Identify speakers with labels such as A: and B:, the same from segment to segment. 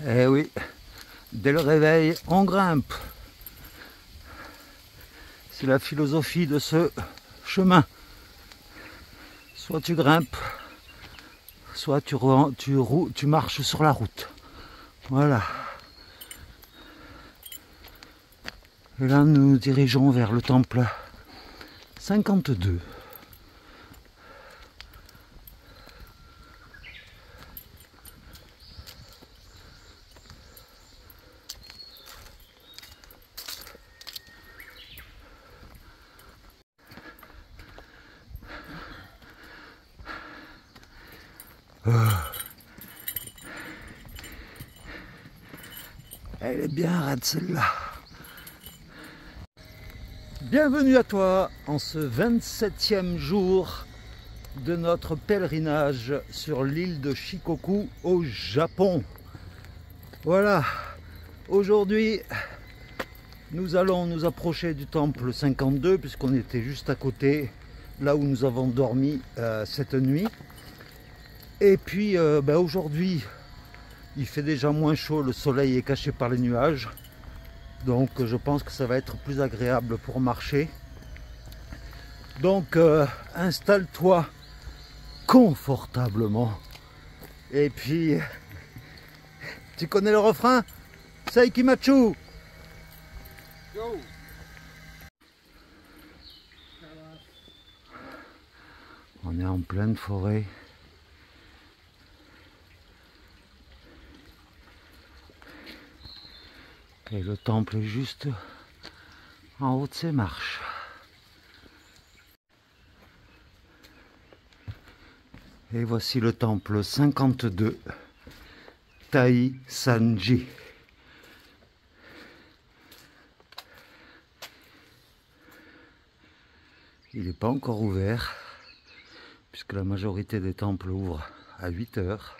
A: Eh oui, dès le réveil, on grimpe. C'est la philosophie de ce chemin. Soit tu grimpes, soit tu marches sur la route. Voilà. Et là, nous nous dirigeons vers le temple 52. Elle est bien raide celle-là. Bienvenue à toi en ce 27e jour de notre pèlerinage sur l'île de Shikoku au Japon. Voilà, aujourd'hui nous allons nous approcher du temple 52 puisqu'on était juste à côté, là où nous avons dormi cette nuit. Et puis aujourd'hui il fait déjà moins chaud, le soleil est caché par les nuages. Donc je pense que ça va être plus agréable pour marcher. Donc installe-toi confortablement. Et puis, tu connais le refrain? Seikimachu! Go! On est en pleine forêt. Et le temple est juste en haut de ces marches. Et voici le temple 52, Tai-Sanji. Il n'est pas encore ouvert, puisque la majorité des temples ouvrent à 8 heures.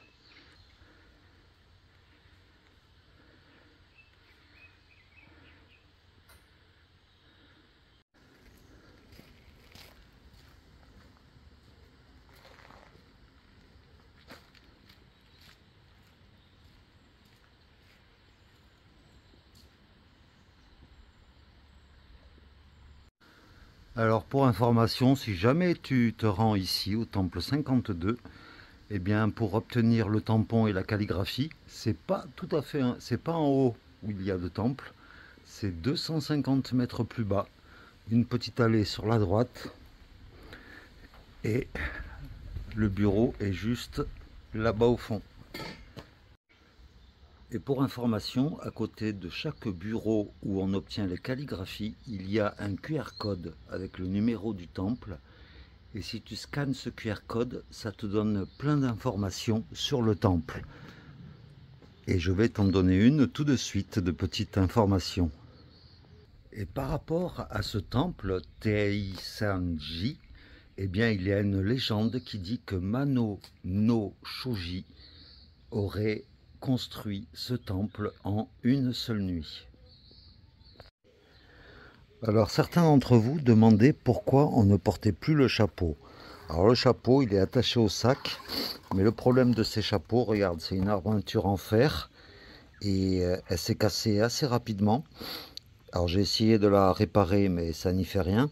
A: Alors pour information, si jamais tu te rends ici au temple 52, eh bien pour obtenir le tampon et la calligraphie, c'est pas tout à fait, c'est pas en haut où il y a le temple, c'est 250 mètres plus bas, une petite allée sur la droite et le bureau est juste là-bas au fond. Et pour information, à côté de chaque bureau où on obtient les calligraphies, il y a un QR code avec le numéro du temple. Et si tu scannes ce QR code, ça te donne plein d'informations sur le temple. Et je vais t'en donner une tout de suite de petites informations. Et par rapport à ce temple, Teisanji, eh bien il y a une légende qui dit que Mano no Shoji aurait construit ce temple en une seule nuit. Alors certains d'entre vous demandaient pourquoi on ne portait plus le chapeau. Alors le chapeau il est attaché au sac, mais le problème de ces chapeaux, regarde, c'est une armature en fer et elle s'est cassée assez rapidement. Alors j'ai essayé de la réparer mais ça n'y fait rien.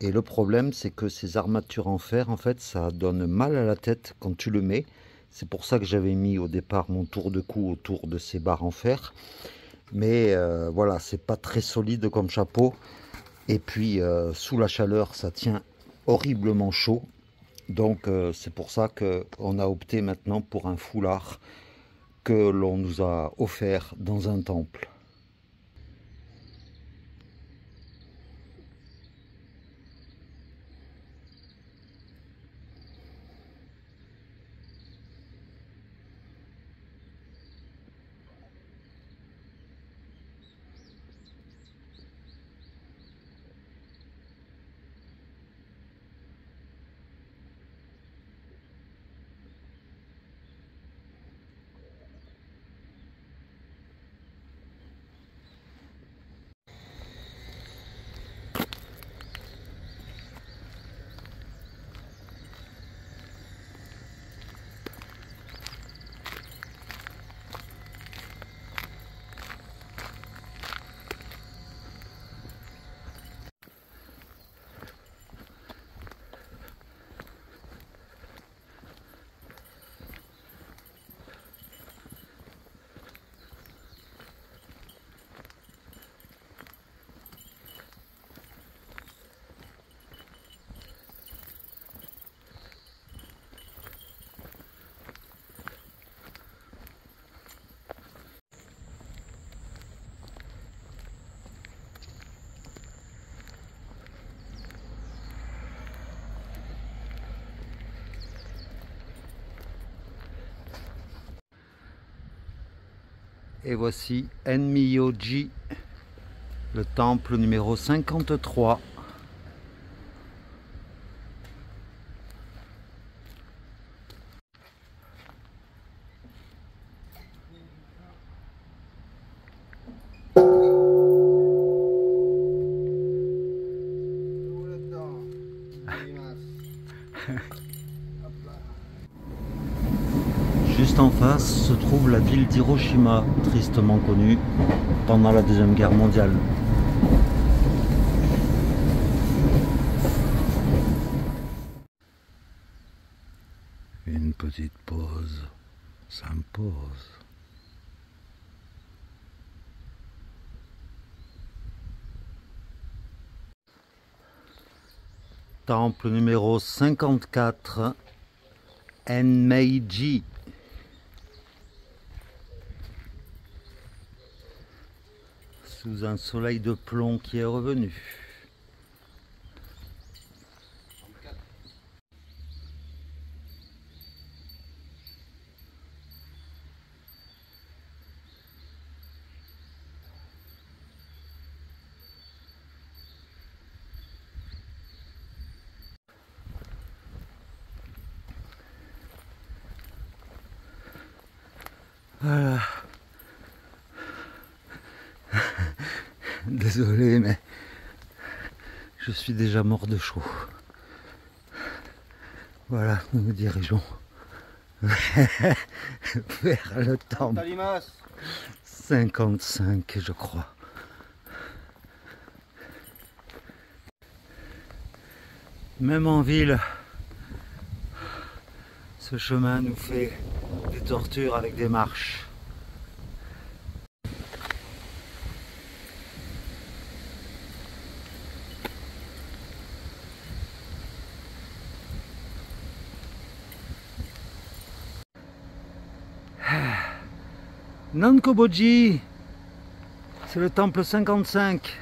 A: Et le problème c'est que ces armatures en fer, en fait ça donne mal à la tête quand tu le mets. C'est pour ça que j'avais mis au départ mon tour de cou autour de ces barres en fer. Mais voilà, c'est pas très solide comme chapeau. Et puis sous la chaleur, ça tient horriblement chaud. Donc c'est pour ça qu'on a opté maintenant pour un foulard que l'on nous a offert dans un temple. Et voici Enmyoji, le temple numéro 53. Juste en face se trouve la ville d'Hiroshima, tristement connue pendant la Deuxième Guerre mondiale. Une petite pause s'impose. Temple numéro 54, Enmyoji. Sous un soleil de plomb qui est revenu. Voilà. Désolé, mais je suis déjà mort de chaud. Voilà, nous nous dirigeons vers le temple 55, je crois. Même en ville, ce chemin nous fait des tortures avec des marches. Nankoboji, c'est le temple 55.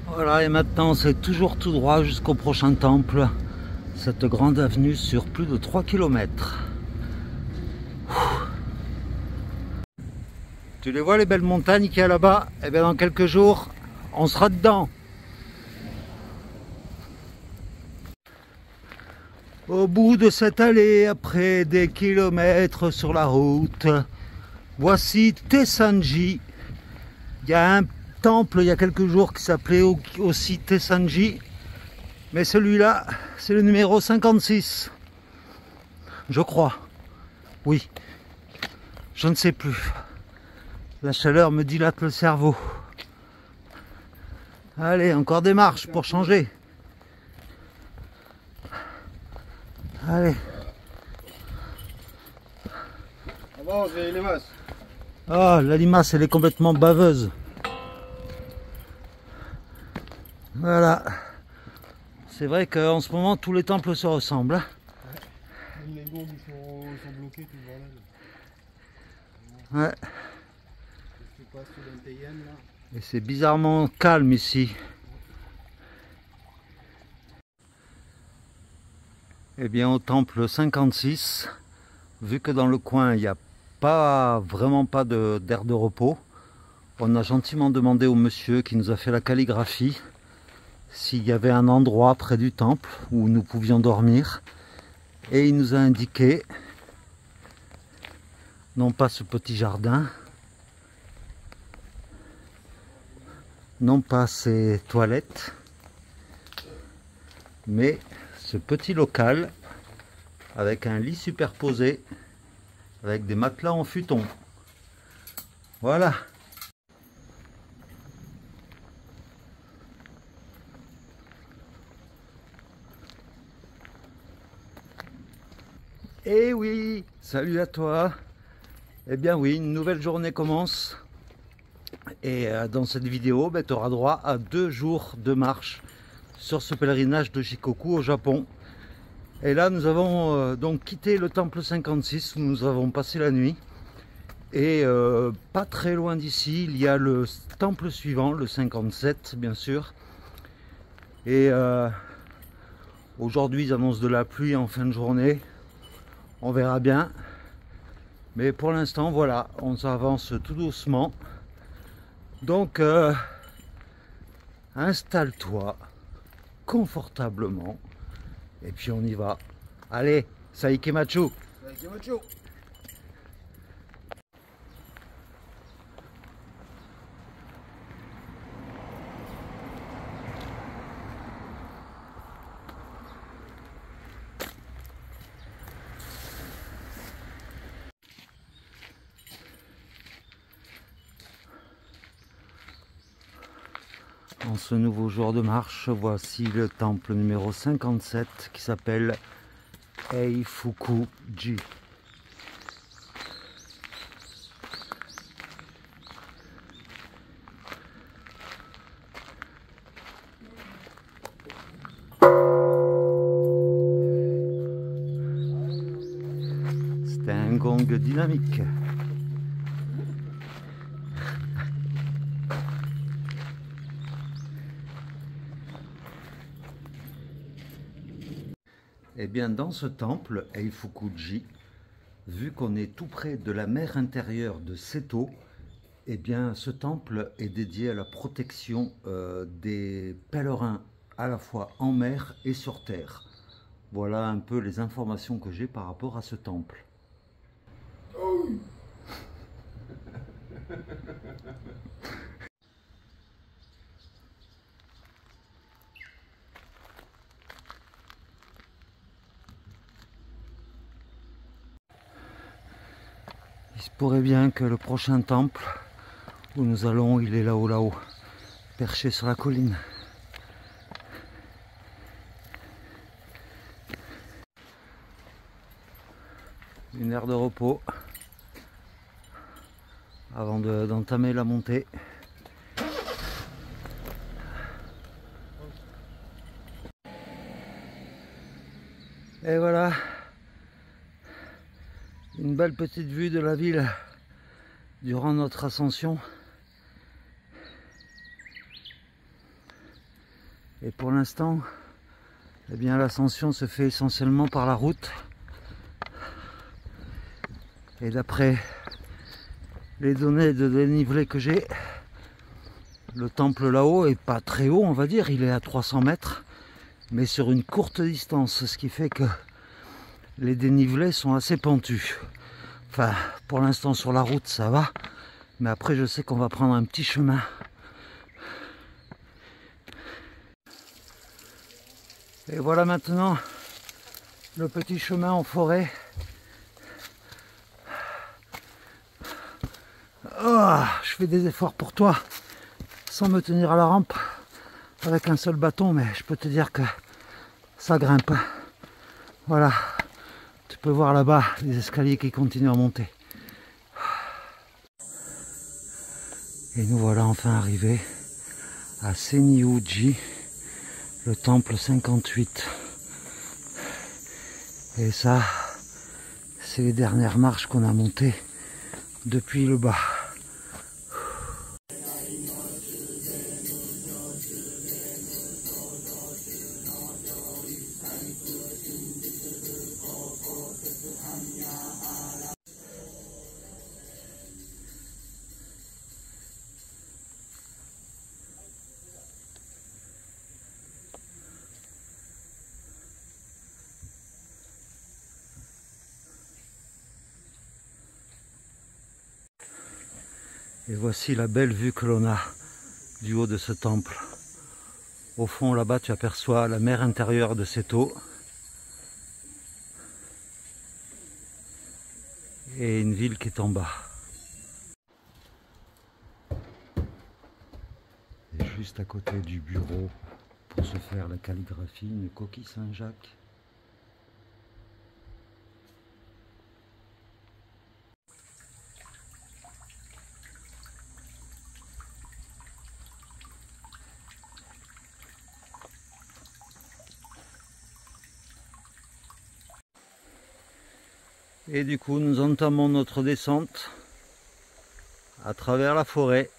A: Voilà, et maintenant c'est toujours tout droit jusqu'au prochain temple. Cette grande avenue sur plus de 3 km. Tu les vois, les belles montagnes qu'il y a là-bas? Eh bien dans quelques jours, on sera dedans. Au bout de cette allée, après des kilomètres sur la route, voici Tessanji. Il y a un temple il y a quelques jours qui s'appelait aussi Tessanji. Mais celui-là, c'est le numéro 56. Je crois. Oui. Je ne sais plus. La chaleur me dilate le cerveau. Allez, encore des marches pour changer. Allez.
B: Ah bon, j'ai les limaces.
A: Ah, la limace, elle est complètement baveuse. Voilà. C'est vrai qu'en ce moment, tous les temples se ressemblent. Hein.
B: Même les gourdes, ils sont bloqués, tout le bordel.
A: Ouais.
B: Je passe sur l'NTN là.
A: Et c'est bizarrement calme ici. Eh bien, au temple 56, vu que dans le coin, il n'y a vraiment pas d'aire de repos, on a gentiment demandé au monsieur qui nous a fait la calligraphie s'il y avait un endroit près du temple où nous pouvions dormir, et il nous a indiqué non pas ce petit jardin, non pas ces toilettes, mais ce petit local avec un lit superposé avec des matelas en futon. Voilà. Eh oui, salut à toi. Eh bien oui, une nouvelle journée commence. Et dans cette vidéo, tu auras droit à 2 jours de marche sur ce pèlerinage de Shikoku au Japon. Et là nous avons donc quitté le temple 56 où nous avons passé la nuit. Et pas très loin d'ici, il y a le temple suivant, le 57 bien sûr. Et aujourd'hui ils annoncent de la pluie en fin de journée. On verra bien. Mais pour l'instant voilà, on s'avance tout doucement. Donc installe-toi confortablement. Et puis on y va. Allez, Saikemachu.
B: Saikemachu.
A: En ce nouveau jour de marche, voici le temple numéro 57 qui s'appelle Eifuku-ji. C'est un gong dynamique. Et bien dans ce temple, Eifuku-ji, vu qu'on est tout près de la mer intérieure de Seto, et bien ce temple est dédié à la protection des pèlerins à la fois en mer et sur terre. Voilà un peu les informations que j'ai par rapport à ce temple. Il se pourrait bien que le prochain temple où nous allons, il est là-haut, perché sur la colline. Une aire de repos avant d'entamer la montée. Et voilà, une belle petite vue de la ville durant notre ascension. Et pour l'instant, eh bien l'ascension se fait essentiellement par la route. Et d'après les données de dénivelé que j'ai, le temple là-haut est pas très haut, on va dire, il est à 300 mètres, mais sur une courte distance, ce qui fait que les dénivelés sont assez pentus. Enfin, pour l'instant sur la route ça va, mais après je sais qu'on va prendre un petit chemin. Et voilà maintenant le petit chemin en forêt. Oh, je fais des efforts pour toi sans me tenir à la rampe avec un seul bâton, mais je peux te dire que ça grimpe. Voilà, tu peux voir là-bas les escaliers qui continuent à monter. Et nous voilà enfin arrivés à Senryū-ji, le temple 58. Et ça, c'est les dernières marches qu'on a montées depuis le bas. Et voici la belle vue que l'on a du haut de ce temple. Au fond là-bas tu aperçois la mer intérieure de Seto et une ville qui est en bas. Et juste à côté du bureau pour se faire la calligraphie, une coquille Saint-Jacques. Et du coup, nous entamons notre descente à travers la forêt.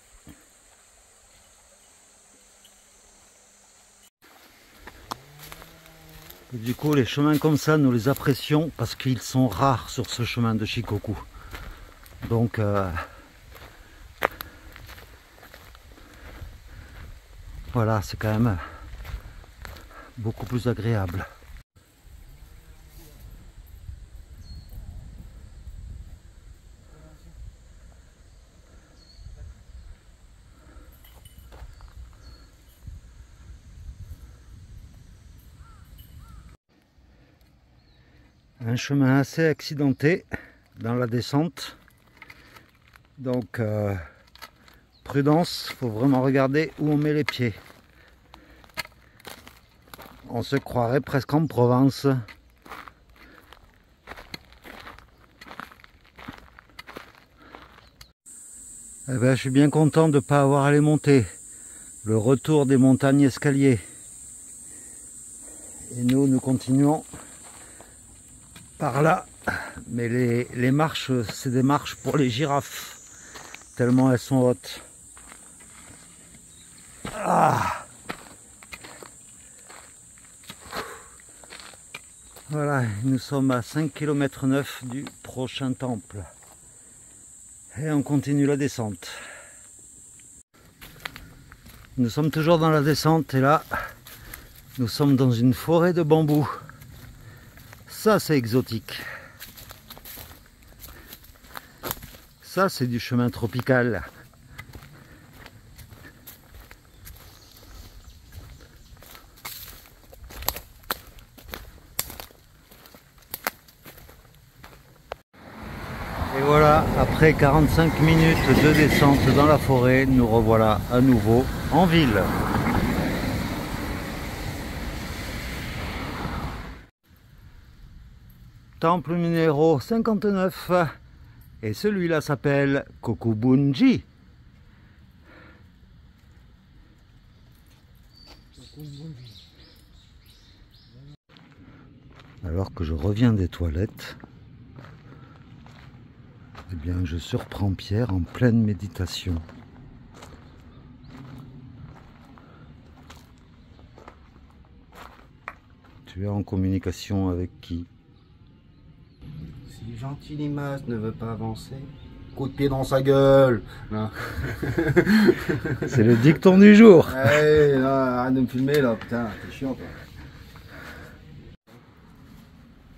A: Et du coup, les chemins comme ça, nous les apprécions parce qu'ils sont rares sur ce chemin de Shikoku. Donc, voilà, c'est quand même beaucoup plus agréable. Un chemin assez accidenté dans la descente, donc prudence, il faut vraiment regarder où on met les pieds. On se croirait presque en Provence. Eh ben, je suis bien content de ne pas avoir à les monter. Le retour des montagnes escaliers. Et nous continuons par là, mais les marches, c'est des marches pour les girafes, tellement elles sont hautes. Ah, voilà, nous sommes à 5,9 km du prochain temple. Et on continue la descente. Nous sommes toujours dans la descente et là, nous sommes dans une forêt de bambous. Ça, c'est exotique. Ça, c'est du chemin tropical. Et voilà, après 45 minutes de descente dans la forêt, nous revoilà à nouveau en ville. Temple numéro 59. Et celui-là s'appelle Kokubunji. Alors que je reviens des toilettes, eh bien je surprends Pierre en pleine méditation. Tu es en communication avec qui?
B: Si Gentil Limas ne veut pas avancer, coup de pied dans sa gueule.
A: C'est le dicton du jour.
B: Hey, arrête de me filmer là, putain, t'es chiant toi.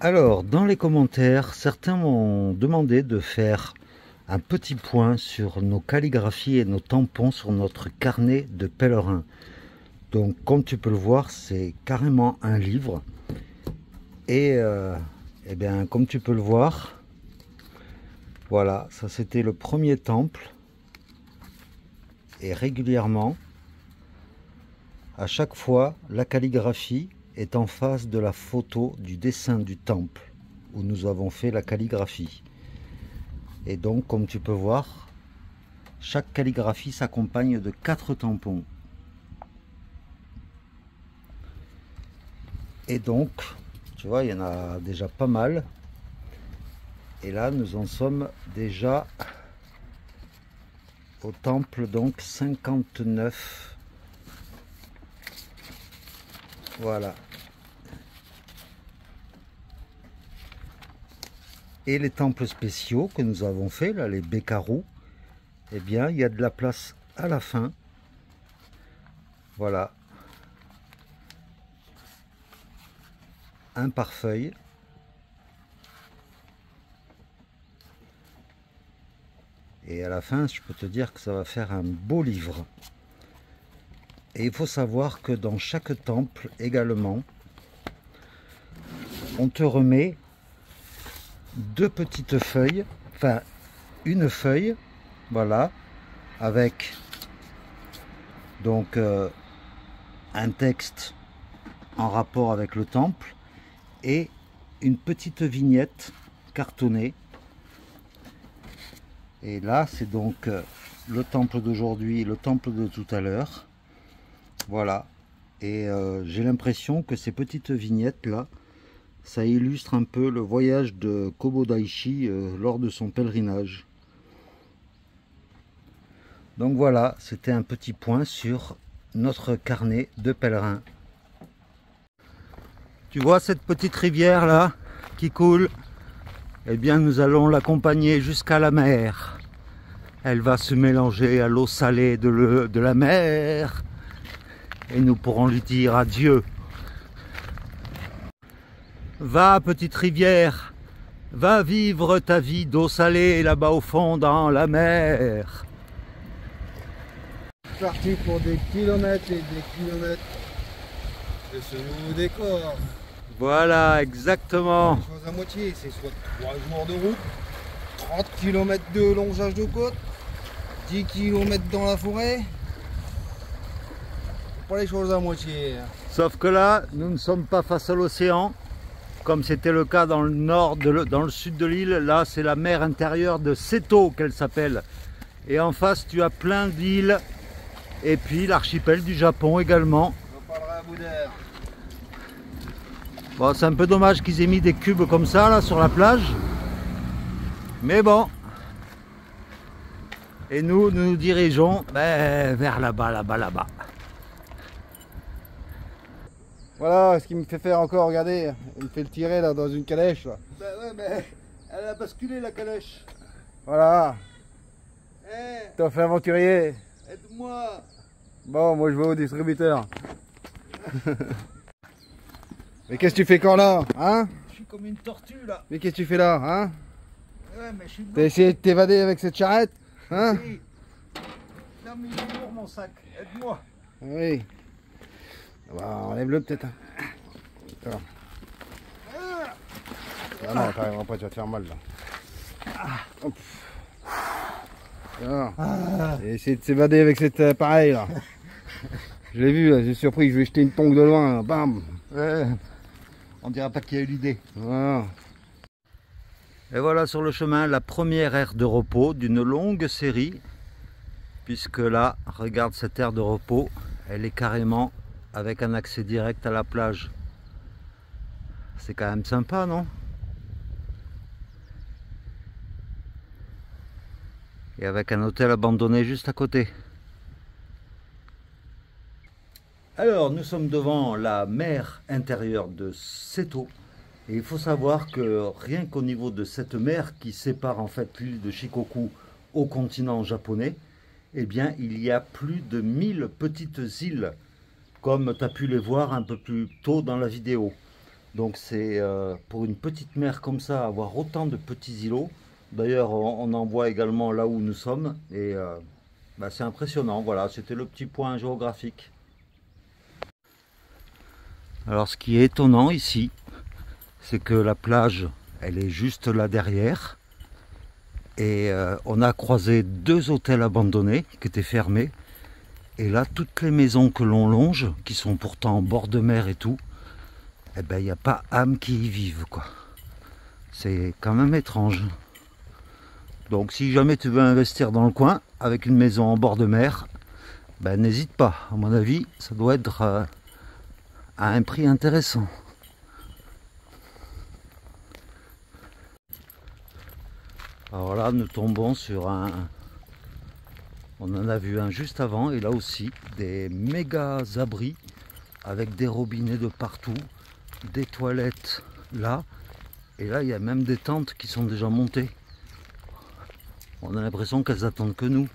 A: Alors, dans les commentaires, certains m'ont demandé de faire un petit point sur nos calligraphies et nos tampons sur notre carnet de pèlerin. Donc, comme tu peux le voir, c'est carrément un livre. Et eh bien, comme tu peux le voir, voilà, ça c'était le premier temple. Et régulièrement, à chaque fois, la calligraphie est en face de la photo du dessin du temple où nous avons fait la calligraphie. Et donc, comme tu peux voir, chaque calligraphie s'accompagne de 4 tampons. Et donc, tu vois, il y en a déjà pas mal. Et là, nous en sommes déjà au temple, donc 59. Voilà. Et les temples spéciaux que nous avons fait, là, les Bekaru, eh bien, il y a de la place à la fin. Voilà. Un par feuille. Et à la fin, je peux te dire que ça va faire un beau livre. Et il faut savoir que dans chaque temple également, on te remet 2 petites feuilles, enfin une feuille, voilà, avec donc un texte en rapport avec le temple et une petite vignette cartonnée. Et là, c'est donc le temple d'aujourd'hui et le temple de tout à l'heure. Voilà. Et j'ai l'impression que ces petites vignettes là Ça illustre un peu le voyage de Kobodaishi lors de son pèlerinage. Donc voilà, c'était un petit point sur notre carnet de pèlerin. Tu vois cette petite rivière là qui coule? Eh bien nous allons l'accompagner jusqu'à la mer. Elle va se mélanger à l'eau salée de la mer et nous pourrons lui dire adieu. Va petite rivière, va vivre ta vie d'eau salée là-bas au fond dans la mer.
B: Parti pour des kilomètres et des kilomètres de ce nouveau décor.
A: Voilà, exactement.
B: Chose à moitié, c'est soit 3 jours de route, 30 km de longeage de côte, 10 km dans la forêt. Pas les choses à moitié.
A: Sauf que là, nous ne sommes pas face à l'océan, comme c'était le cas dans le nord, dans le sud de l'île. Là, c'est la mer intérieure de Seto qu'elle s'appelle. Et en face, tu as plein d'îles. Et puis l'archipel du Japon également.
B: On parlera à bout d'air.
A: Bon, c'est un peu dommage qu'ils aient mis des cubes comme ça là sur la plage. Mais bon. Et nous nous dirigeons vers là-bas, là-bas.
B: Voilà ce qui me fait faire encore, regardez, il me fait le tirer là dans une calèche là.
A: Ben ouais, mais elle a basculé la calèche.
B: Voilà,
A: Eh,
B: t'as fait aventurier.
A: aide-moi.
B: Bon, moi je vais au distributeur. Mais qu'est-ce que tu fais quand là, hein?
A: Je suis comme une tortue là.
B: Mais qu'est-ce que tu fais là, hein?
A: Ouais, mais je suis
B: T'as essayé de t'évader avec cette charrette, hein?
A: bloqué. Non mais il est lourd mon sac, aide-moi.
B: Oui. Bah, enlève-le peut-être. Ah non, t'arriveras pas, tu vas te faire mal là. Hop. Et essayer de s'évader avec cet appareil là. Je l'ai vu, j'ai surpris, je vais jeter une tongue de loin, bam.
A: Ouais. On dira pas qui a eu l'idée.
B: Voilà.
A: Et voilà sur le chemin la première aire de repos d'une longue série. Puisque là, regarde cette aire de repos, elle est carrément avec un accès direct à la plage. C'est quand même sympa, non? Et avec un hôtel abandonné juste à côté. Alors, nous sommes devant la mer intérieure de Seto. Et il faut savoir que rien qu'au niveau de cette mer qui sépare en fait l'île de Shikoku au continent japonais, eh bien, il y a plus de 1000 petites îles, comme tu as pu les voir un peu plus tôt dans la vidéo. Donc c'est pour une petite mer comme ça, avoir autant de petits îlots. D'ailleurs, on en voit également là où nous sommes. Et c'est impressionnant. Voilà, c'était le petit point géographique. Alors ce qui est étonnant ici, c'est que la plage, elle est juste là derrière. Et on a croisé 2 hôtels abandonnés qui étaient fermés. Et là, toutes les maisons que l'on longe, qui sont pourtant en bord de mer et tout, eh ben, il n'y a pas âme qui y vive, quoi. C'est quand même étrange. Donc si jamais tu veux investir dans le coin, avec une maison en bord de mer, ben, n'hésite pas. À mon avis, ça doit être à un prix intéressant. Alors là, nous tombons sur un... On en a vu un juste avant, et là aussi, des méga abris avec des robinets de partout, des toilettes là, et là, il y a même des tentes qui sont déjà montées. On a l'impression qu'elles attendent que nous.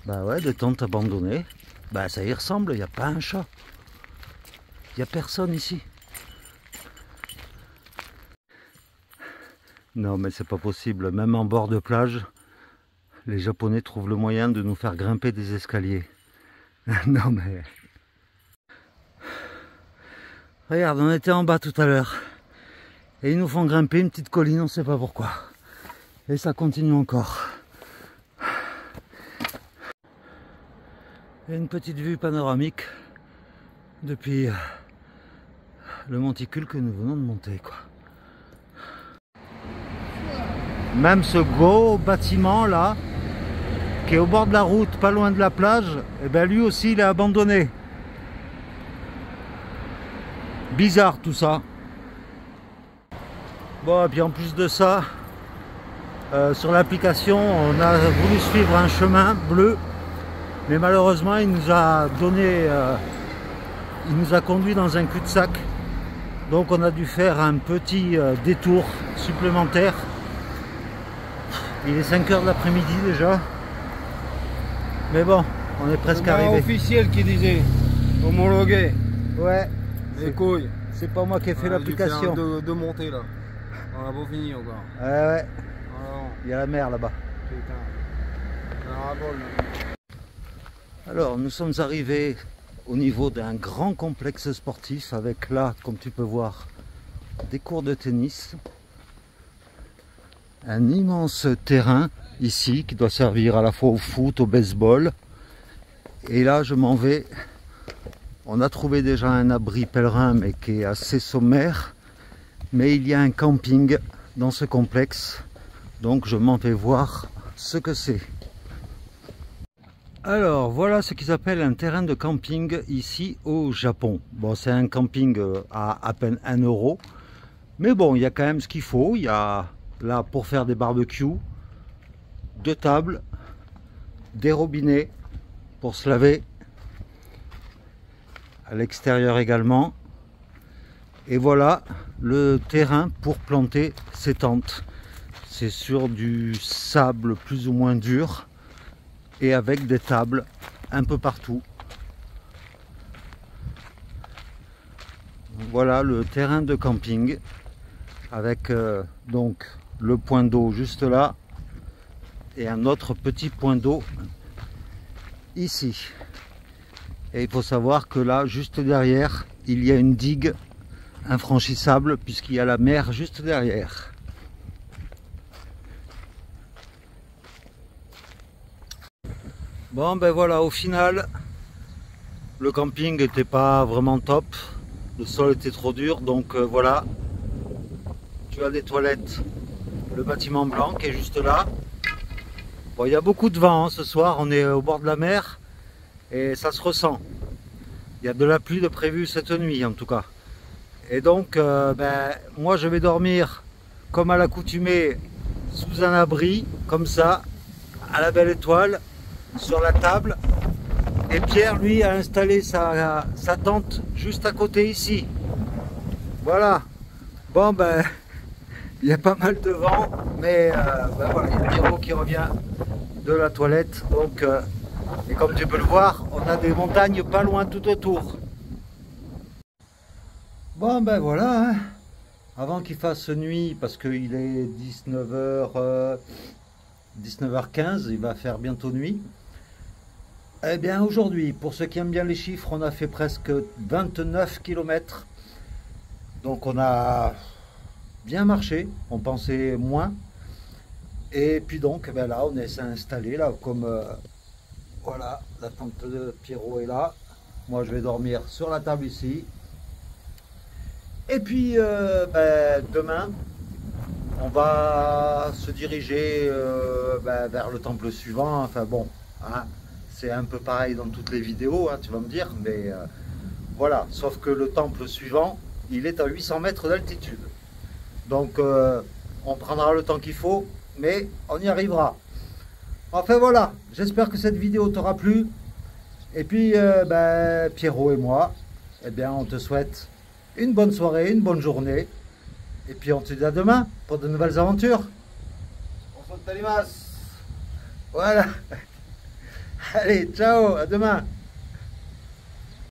A: Bah ouais, des tentes abandonnées. Bah ça y ressemble, il n'y a pas un chat. Il n'y a personne ici. Non mais c'est pas possible, même en bord de plage, les Japonais trouvent le moyen de nous faire grimper des escaliers. Non mais... Regarde, on était en bas tout à l'heure. Et ils nous font grimper une petite colline, on ne sait pas pourquoi. Et ça continue encore. Et une petite vue panoramique depuis le monticule que nous venons de monter, quoi. Même ce gros bâtiment là, qui est au bord de la route, pas loin de la plage, et ben lui aussi il est abandonné. bizarre tout ça. Bon, et puis en plus de ça, sur l'application, on a voulu suivre un chemin bleu, mais malheureusement, il nous a conduit dans un cul-de-sac. Donc on a dû faire un petit détour supplémentaire. Il est 5 h de l'après-midi déjà. Mais bon, on est presque arrivé.
B: Officiel qui disait homologué.
A: Ouais.
B: Les couilles.
A: C'est pas moi qui ai fait l'application.
B: De montée là. On a beau finir encore.
A: Ouais.
B: Alors,
A: il y a la mer là-bas.
B: Putain.
A: Alors nous sommes arrivés au niveau d'un grand complexe sportif avec là, comme tu peux voir, des cours de tennis. Un immense terrain ici qui doit servir à la fois au foot, au baseball. Et là je m'en vais. On a trouvé déjà un abri pèlerin mais qui est assez sommaire. Mais il y a un camping dans ce complexe. Donc je m'en vais voir ce que c'est. Alors voilà ce qu'ils appellent un terrain de camping ici au Japon. Bon, c'est un camping à peine 1 €. Mais bon, il y a quand même ce qu'il faut. Il y a là pour faire des barbecues, 2 tables, des robinets pour se laver. À l'extérieur également. Et voilà le terrain pour planter ses tentes. C'est sur du sable plus ou moins dur et avec des tables un peu partout. Voilà le terrain de camping avec donc le point d'eau juste là et un autre petit point d'eau ici. Et il faut savoir que là, juste derrière, il y a une digue infranchissable puisqu'il y a la mer juste derrière. Bon ben voilà, au final, le camping n'était pas vraiment top. Le sol était trop dur, donc voilà. Tu as des toilettes, le bâtiment blanc qui est juste là. Bon, il y a beaucoup de vent hein, ce soir, on est au bord de la mer. Et ça se ressent. Il y a de la pluie de prévu cette nuit en tout cas. Et donc moi je vais dormir comme à l'accoutumée sous un abri, comme ça, à la belle étoile, sur la table. Et Pierre lui a installé sa tente juste à côté ici. Voilà. Bon ben il y a pas mal de vent, mais voilà, il y a Pierrot qui revient de la toilette. Donc et comme tu peux le voir, on a des montagnes pas loin tout autour. Bon ben voilà, hein. Avant qu'il fasse nuit, parce qu'il est 19h15, il va faire bientôt nuit. Eh bien aujourd'hui, pour ceux qui aiment bien les chiffres, on a fait presque 29 km. Donc on a bien marché, on pensait moins. Et puis donc ben là, on s'est installé là comme... voilà, la tente de Pierrot est là. Moi, je vais dormir sur la table ici. Et puis, demain, on va se diriger vers le temple suivant. Enfin bon, hein, c'est un peu pareil dans toutes les vidéos, hein, tu vas me dire. Mais voilà, sauf que le temple suivant, il est à 800 mètres d'altitude. Donc, on prendra le temps qu'il faut, mais on y arrivera. Enfin voilà, j'espère que cette vidéo t'aura plu. Et puis Pierrot et moi, eh bien on te souhaite une bonne soirée, une bonne journée. Et puis on te dit à demain pour de nouvelles aventures. On se talimas. Voilà. Allez, ciao, à demain.